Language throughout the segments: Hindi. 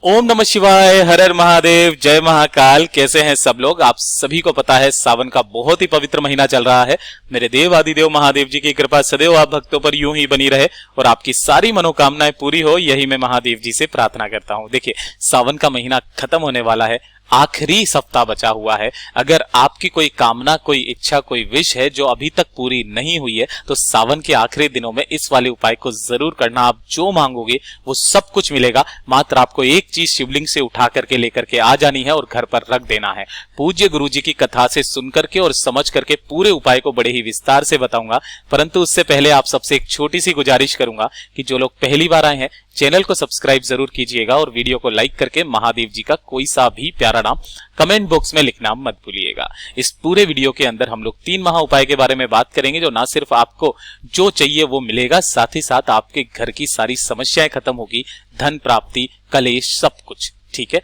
ओम नमः शिवाय, हर हर महादेव, जय महाकाल। कैसे हैं सब लोग? आप सभी को पता है सावन का बहुत ही पवित्र महीना चल रहा है। मेरे देव आदिदेव महादेव जी की कृपा सदैव आप भक्तों पर यूं ही बनी रहे और आपकी सारी मनोकामनाएं पूरी हो, यही मैं महादेव जी से प्रार्थना करता हूं। देखिए, सावन का महीना खत्म होने वाला है, आखिरी सप्ताह बचा हुआ है। अगर आपकी कोई कामना, कोई इच्छा, कोई विश है जो अभी तक पूरी नहीं हुई है, तो सावन के आखिरी दिनों में इस वाले उपाय को जरूर करना। आप जो मांगोगे वो सब कुछ मिलेगा। मात्र आपको एक चीज शिवलिंग से उठा करके लेकर के आ जानी है और घर पर रख देना है। पूज्य गुरु जी की कथा से सुन करके और समझ करके पूरे उपाय को बड़े ही विस्तार से बताऊंगा, परंतु उससे पहले आप सबसे एक छोटी सी गुजारिश करूंगा कि जो लोग पहली बार आए हैं, चैनल को सब्सक्राइब जरूर कीजिएगा और वीडियो को लाइक करके महादेव जी का कोई सा भी प्यारा नाम कमेंट बॉक्स में लिखना मत भूलिएगा। इस पूरे वीडियो के अंदर हम लोग 3 महा उपाय के बारे में बात करेंगे, जो ना सिर्फ आपको जो चाहिए वो मिलेगा, साथ ही साथ आपके घर की सारी समस्याएं खत्म होगी, धन प्राप्ति, कलेश, सब कुछ। ठीक है,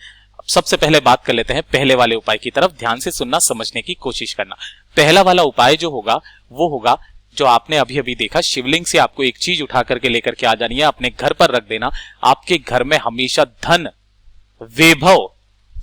सबसे पहले बात कर लेते हैं पहले वाले उपाय की तरफ। ध्यान से सुनना, समझने की कोशिश करना। पहला वाला उपाय जो होगा वो होगा जो आपने अभी अभी देखा, शिवलिंग से आपको एक चीज उठा करके लेकर के आ जानी है, अपने घर पर रख देना। आपके घर में हमेशा धन, वैभव,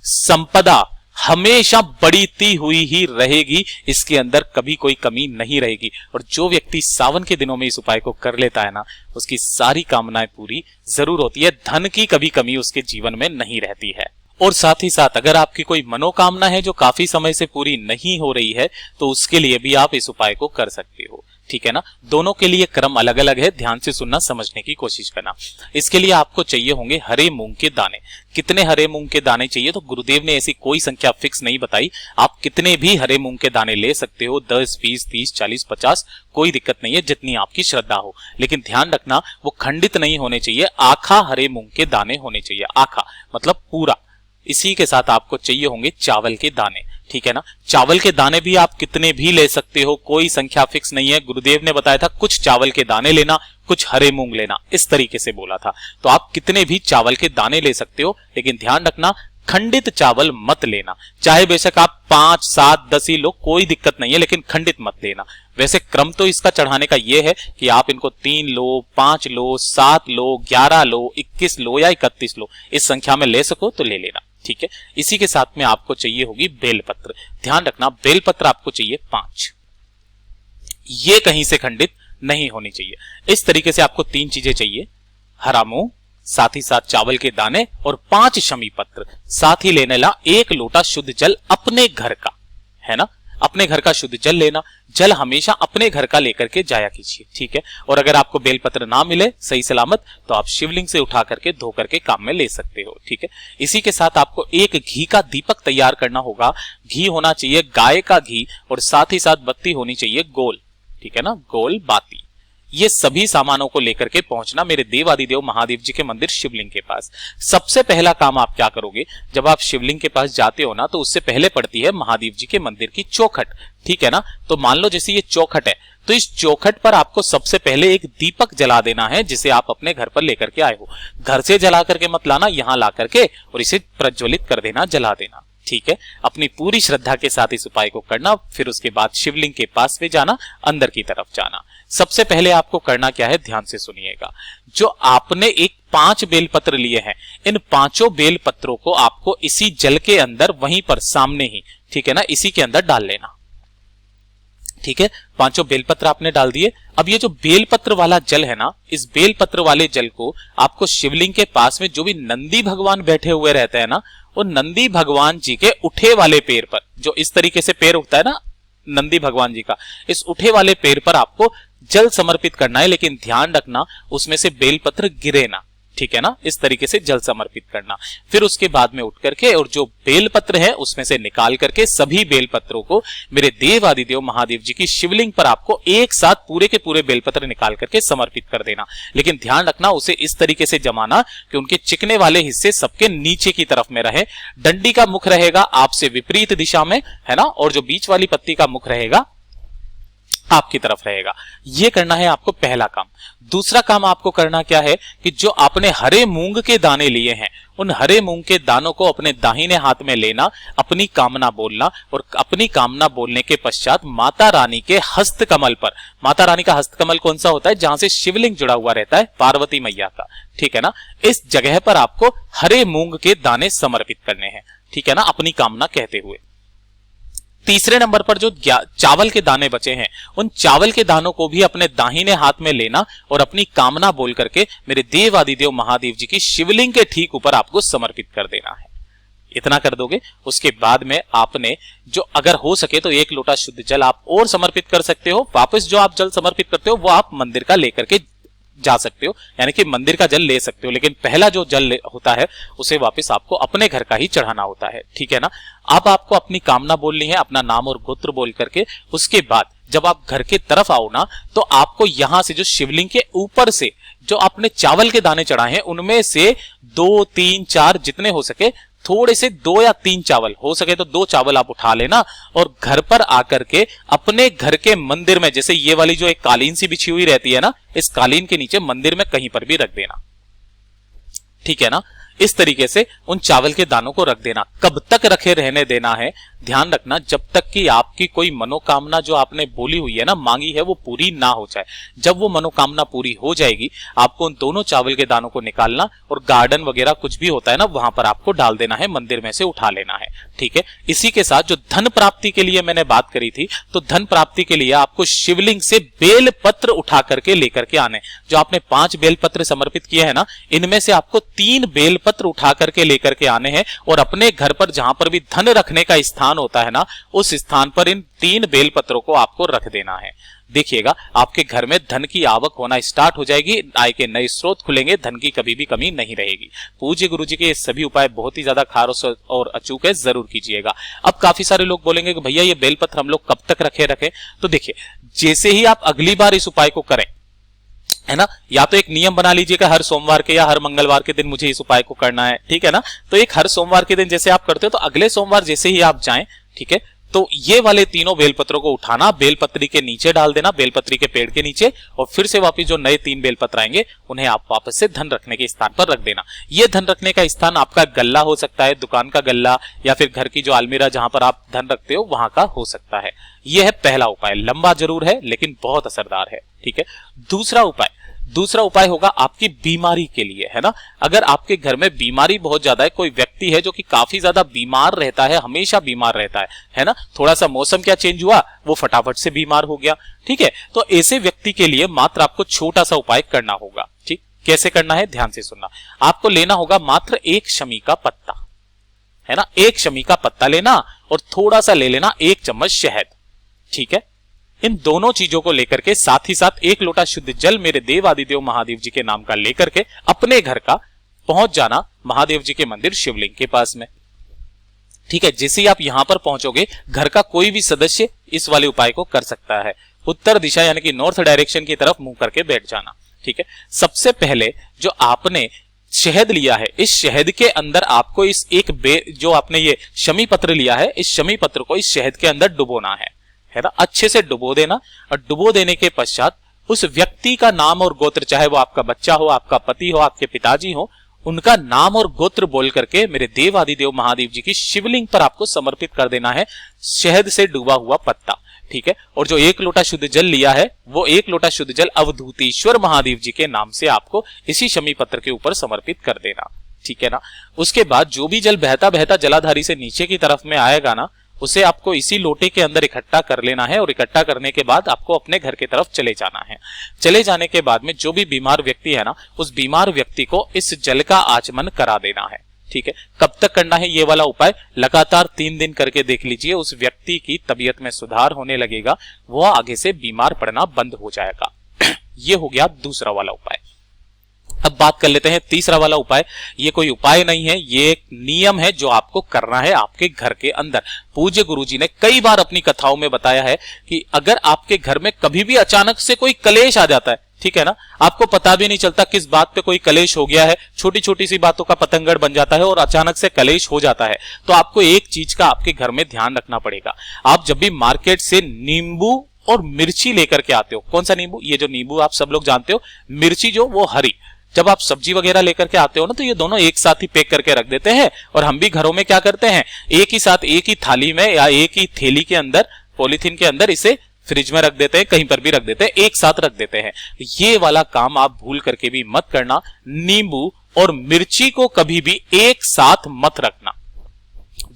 संपदा हमेशा बढ़ती हुई ही रहेगी। इसके अंदर कभी कोई कमी नहीं रहेगी। और जो व्यक्ति सावन के दिनों में इस उपाय को कर लेता है ना, उसकी सारी कामनाएं पूरी जरूर होती है। धन की कभी कमी उसके जीवन में नहीं रहती है। और साथ ही साथ अगर आपकी कोई मनोकामना है जो काफी समय से पूरी नहीं हो रही है, तो उसके लिए भी आप इस उपाय को कर सकते हो। ठीक है ना, दोनों के लिए क्रम अलग अलग है। ध्यान से सुनना, समझने की कोशिश करना। इसके लिए आपको चाहिए होंगे हरे मूंग के दाने। कितने हरे मूंग के दाने चाहिए? तो गुरुदेव ने ऐसी कोई संख्या फिक्स नहीं बताई, आप कितने भी हरे मूंग के दाने ले सकते हो। 10, 20, 30, 40, 50, कोई दिक्कत नहीं है, जितनी आपकी श्रद्धा हो। लेकिन ध्यान रखना, वो खंडित नहीं होने चाहिए। आखा हरे मूंग के दाने होने चाहिए। आखा मतलब पूरा। इसी के साथ आपको चाहिए होंगे चावल के दाने। ठीक है ना, चावल के दाने भी आप कितने भी ले सकते हो, कोई संख्या फिक्स नहीं है। गुरुदेव ने बताया था कुछ चावल के दाने लेना, कुछ हरे मूंग लेना, इस तरीके से बोला था। तो आप कितने भी चावल के दाने ले सकते हो, लेकिन ध्यान रखना खंडित चावल मत लेना। चाहे बेशक आप 5, 7, 10 ही लो, कोई दिक्कत नहीं है, लेकिन खंडित मत लेना। वैसे क्रम तो इसका चढ़ाने का यह है कि आप इनको 3 लो, 5 लो, 7 लो, 11 लो, 21 लो या 31 लो, इस संख्या में ले सको तो ले लेना। ठीक है, इसी के साथ में आपको चाहिए होगी बेलपत्र। ध्यान रखना, बेलपत्र आपको चाहिए 5। ये कहीं से खंडित नहीं होनी चाहिए। इस तरीके से आपको 3 चीजें चाहिए, हरा मूंग, साथ ही साथ चावल के दाने और 5 शमी पत्र। साथ ही लेने ला 1 लोटा शुद्ध जल अपने घर का, है ना, अपने घर का शुद्ध जल लेना। जल हमेशा अपने घर का लेकर के जाया कीजिए। ठीक है, और अगर आपको बेलपत्र ना मिले सही सलामत, तो आप शिवलिंग से उठा करके धो करके काम में ले सकते हो। ठीक है, इसी के साथ आपको एक घी का दीपक तैयार करना होगा। घी होना चाहिए गाय का घी, और साथ ही साथ बत्ती होनी चाहिए गोल। ठीक है ना, गोल बाती। ये सभी सामानों को लेकर के पहुंचना मेरे देव आदिदेव महादेव जी के मंदिर शिवलिंग के पास। सबसे पहला काम आप क्या करोगे, जब आप शिवलिंग के पास जाते हो ना, तो उससे पहले पड़ती है महादेव जी के मंदिर की चौखट। ठीक है ना, तो मान लो जैसे ये चौखट है, तो इस चौखट पर आपको सबसे पहले एक दीपक जला देना है, जिसे आप अपने घर पर लेकर के आए हो। घर से जला करके मत लाना, यहां ला करके और इसे प्रज्वलित कर देना, जला देना। ठीक है, अपनी पूरी श्रद्धा के साथ इस उपाय को करना। फिर उसके बाद शिवलिंग के पास में जाना, अंदर की तरफ जाना। सबसे पहले आपको करना क्या है, ध्यान से सुनिएगा। जो आपने 5 बेलपत्र लिए हैं, इन 5 बेलपत्रों को आपको इसी जल के अंदर, वहीं पर सामने ही, ठीक है ना, इसी के अंदर डाल लेना। ठीक है, 5 बेलपत्र आपने डाल दिए। अब ये जो बेलपत्र वाला जल है ना, इस बेलपत्र वाले जल को आपको शिवलिंग के पास में जो भी नंदी भगवान बैठे हुए रहते हैं ना, वो नंदी भगवान जी के उठे वाले पैर पर, जो इस तरीके से पैर उठता है ना नंदी भगवान जी का, इस उठे वाले पैर पर आपको जल समर्पित करना है। लेकिन ध्यान रखना, उसमें से बेलपत्र गिरे ना। ठीक है ना, इस तरीके से जल समर्पित करना। फिर उसके बाद में उठ करके और जो बेलपत्र है उसमें से निकाल करके सभी बेलपत्रों को मेरे देव आदिदेव महादेव जी की शिवलिंग पर आपको एक साथ पूरे के पूरे बेलपत्र निकाल करके समर्पित कर देना। लेकिन ध्यान रखना, उसे इस तरीके से जमाना कि उनके चिकने वाले हिस्से सबके नीचे की तरफ में रहे। डंडी का मुख रहेगा आपसे विपरीत दिशा में, है ना, और जो बीच वाली पत्ती का मुख रहेगा आपकी तरफ रहेगा। यह करना है आपको पहला काम। दूसरा काम आपको करना क्या है कि जो आपने हरे मूंग के दाने लिए हैं उन हरे मूंग के दानों को अपने दाहिने हाथ में लेना, अपनी कामना बोलना और अपनी कामना बोलने के पश्चात माता रानी के हस्त कमल पर, माता रानी का हस्त कमल कौन सा होता है, जहां से शिवलिंग जुड़ा हुआ रहता है, पार्वती मैया का, ठीक है ना, इस जगह पर आपको हरे मूंग के दाने समर्पित करने हैं, ठीक है ना, अपनी कामना कहते हुए। तीसरे नंबर पर जो चावल के दाने बचे हैं, उन चावल के दानों को भी अपने दाहिने हाथ में लेना और अपनी कामना बोल करके मेरे देवादिदेव महादेव जी की शिवलिंग के ठीक ऊपर आपको समर्पित कर देना है। इतना कर दोगे, उसके बाद में आपने जो अगर हो सके तो 1 लोटा शुद्ध जल आप और समर्पित कर सकते हो। वापस जो आप जल समर्पित करते हो वो आप मंदिर का लेकर के जा सकते हो, यानी कि मंदिर का जल ले सकते हो, लेकिन पहला जो जल होता है उसे वापस आपको अपने घर का ही चढ़ाना होता है, ठीक है ना। अब आपको अपनी कामना बोलनी है, अपना नाम और गोत्र बोल करके। उसके बाद जब आप घर के तरफ आओ ना, तो आपको यहां से जो शिवलिंग के ऊपर से जो आपने चावल के दाने चढ़ाए हैं, उनमें से 2, 3, 4 जितने हो सके, थोड़े से 2 या 3 चावल, हो सके तो 2 चावल आप उठा लेना और घर पर आकर के अपने घर के मंदिर में, जैसे ये वाली जो एक कालीन सी बिछी हुई रहती है ना, इस कालीन के नीचे मंदिर में कहीं पर भी रख देना, ठीक है ना। इस तरीके से उन चावल के दानों को रख देना। कब तक रखे रहने देना है, ध्यान रखना, जब तक कि आपकी कोई मनोकामना जो आपने बोली हुई है ना, मांगी है, वो पूरी ना हो जाए। जब वो मनोकामना पूरी हो जाएगी, आपको उन दोनों चावल के दानों को निकालना और गार्डन वगैरह कुछ भी होता है ना, वहां पर आपको डाल देना है, मंदिर में से उठा लेना है, ठीक है। इसी के साथ जो धन प्राप्ति के लिए मैंने बात करी थी, तो धन प्राप्ति के लिए आपको शिवलिंग से बेल पत्र उठा करके लेकर के आने। जो आपने 5 बेल पत्र समर्पित किए हैं ना, इनमें से आपको 3 बेल पत्र उठा करके लेकर के आने हैं और अपने घर पर जहां पर भी धन रखने का स्थान होता है ना, उस स्थान पर इन 3 बेल पत्रों को आपको रख देना है। देखिएगा, आपके घर में धन की आवक होना स्टार्ट हो जाएगी, आय के नए स्रोत खुलेंगे, धन की कभी भी कमी नहीं रहेगी। पूज्य गुरु जी के ये सभी उपाय बहुत ही ज्यादा खास और अचूक है, जरूर कीजिएगा। अब काफी सारे लोग बोलेंगे कि भैया ये बेलपत्र हम लोग कब तक रखें। तो देखिए, जैसे ही आप अगली बार इस उपाय को करें, है ना, या तो एक नियम बना लीजिएगा हर सोमवार के या हर मंगलवार के दिन मुझे इस उपाय को करना है, ठीक है ना। तो एक हर सोमवार के दिन जैसे आप करते हो, तो अगले सोमवार जैसे ही आप जाएं, ठीक है, तो ये वाले तीनों बेलपत्रों को उठाना, बेलपत्री के नीचे डाल देना, बेलपत्री के पेड़ के नीचे, और फिर से वापस जो नए 3 बेलपत्र आएंगे उन्हें आप वापस से धन रखने के स्थान पर रख देना। ये धन रखने का स्थान आपका गल्ला हो सकता है, दुकान का गल्ला, या फिर घर की जो अलमीरा जहां पर आप धन रखते हो वहां का हो सकता है। यह है पहला उपाय, लंबा जरूर है लेकिन बहुत असरदार है, ठीक है। दूसरा उपाय होगा आपकी बीमारी के लिए, है ना। अगर आपके घर में बीमारी बहुत ज्यादा है, कोई व्यक्ति है जो कि काफी ज्यादा बीमार रहता है, हमेशा बीमार रहता है ना, थोड़ा सा मौसम क्या चेंज हुआ, वो फटाफट से बीमार हो गया, ठीक है। तो ऐसे व्यक्ति के लिए मात्र आपको छोटा सा उपाय करना होगा, ठीक। कैसे करना है, ध्यान से सुनना। आपको लेना होगा मात्र 1 शमी का पत्ता, है ना, 1 शमी का पत्ता लेना और थोड़ा सा ले लेना 1 चम्मच शहद, ठीक है। इन दोनों चीजों को लेकर के साथ ही साथ 1 लोटा शुद्ध जल मेरे देवादिदेव महादेव जी के नाम का लेकर के अपने घर का पहुंच जाना महादेव जी के मंदिर शिवलिंग के पास में, ठीक है। जैसे ही आप यहां पर पहुंचोगे, घर का कोई भी सदस्य इस वाले उपाय को कर सकता है। उत्तर दिशा यानी कि नॉर्थ डायरेक्शन की तरफ मुंह करके बैठ जाना, ठीक है। सबसे पहले जो आपने शहद लिया है, इस शहद के अंदर आपको इस जो आपने ये शमी पत्र लिया है, इस शमी पत्र को इस शहद के अंदर डुबोना है ना, अच्छे से डुबो देना। और डुबो देने के पश्चात उस व्यक्ति का नाम और गोत्र, चाहे वो आपका बच्चा हो, आपका पति हो, आपके पिताजी हो, उनका नाम और गोत्र बोल करके मेरे देवादिदेव महादेव जी की शिवलिंग पर आपको समर्पित कर देना है शहद से डूबा हुआ पत्ता, ठीक है। और जो 1 लोटा शुद्ध जल लिया है, वो 1 लोटा शुद्ध जल अवधूतेश्वर महादेव जी के नाम से आपको इसी शमी पत्र के ऊपर समर्पित कर देना, ठीक है ना। उसके बाद जो भी जल बहता बहता जलाधारी से नीचे की तरफ में आएगा ना, उसे आपको इसी लोटे के अंदर इकट्ठा कर लेना है और इकट्ठा करने के बाद आपको अपने घर की तरफ चले जाना है। चले जाने के बाद में जो भी बीमार व्यक्ति है ना, उस बीमार व्यक्ति को इस जल का आचमन करा देना है, ठीक है। कब तक करना है ये वाला उपाय, लगातार 3 दिन करके देख लीजिए, उस व्यक्ति की तबीयत में सुधार होने लगेगा, वो आगे से बीमार पड़ना बंद हो जाएगा। ये हो गया दूसरा वाला उपाय। अब बात कर लेते हैं तीसरा वाला उपाय। ये कोई उपाय नहीं है, ये एक नियम है जो आपको करना है आपके घर के अंदर। पूज्य गुरुजी ने कई बार अपनी कथाओं में बताया है कि अगर आपके घर में कभी भी अचानक से कोई कलेश आ जाता है, ठीक है ना, आपको पता भी नहीं चलता किस बात पे कोई कलेश हो गया है, छोटी छोटी सी बातों का पतंगड़ बन जाता है और अचानक से कलेश हो जाता है, तो आपको एक चीज का आपके घर में ध्यान रखना पड़ेगा। आप जब भी मार्केट से नींबू और मिर्ची लेकर के आते हो, कौन सा नींबू, ये जो नींबू आप सब लोग जानते हो, मिर्ची जो वो हरी, जब आप सब्जी वगैरह लेकर के आते हो ना, तो ये दोनों एक साथ ही पैक करके रख देते हैं। और हम भी घरों में क्या करते हैं, एक ही साथ एक ही थाली में या एक ही थैली के अंदर, पॉलीथीन के अंदर इसे फ्रिज में रख देते हैं, कहीं पर भी रख देते हैं, एक साथ रख देते हैं। ये वाला काम आप भूल करके भी मत करना। नींबू और मिर्ची को कभी भी एक साथ मत रखना।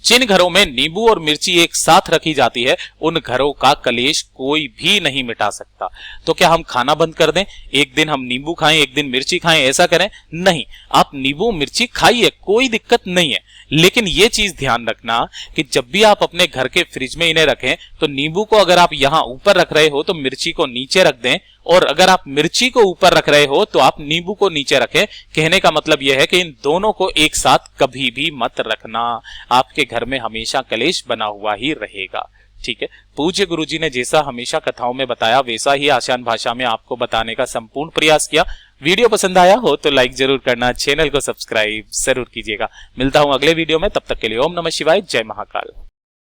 जिन घरों में नींबू और मिर्ची एक साथ रखी जाती है, उन घरों का कलेश कोई भी नहीं मिटा सकता। तो क्या हम खाना बंद कर दें, एक दिन हम नींबू खाएं एक दिन मिर्ची खाएं, ऐसा करें? नहीं, आप नींबू मिर्ची खाइए, कोई दिक्कत नहीं है। लेकिन ये चीज ध्यान रखना कि जब भी आप अपने घर के फ्रिज में इन्हें रखें, तो नींबू को अगर आप यहां ऊपर रख रहे हो तो मिर्ची को नीचे रख दें, और अगर आप मिर्ची को ऊपर रख रहे हो तो आप नींबू को नीचे रखें। कहने का मतलब यह है कि इन दोनों को एक साथ कभी भी मत रखना, आपके घर में हमेशा कलेश बना हुआ ही रहेगा। ठीक है, पूज्य गुरुजी ने जैसा हमेशा कथाओं में बताया, वैसा ही आसान भाषा में आपको बताने का संपूर्ण प्रयास किया। वीडियो पसंद आया हो तो लाइक जरूर करना, चैनल को सब्सक्राइब जरूर कीजिएगा। मिलता हूं अगले वीडियो में, तब तक के लिए ओम नमः शिवाय, जय महाकाल।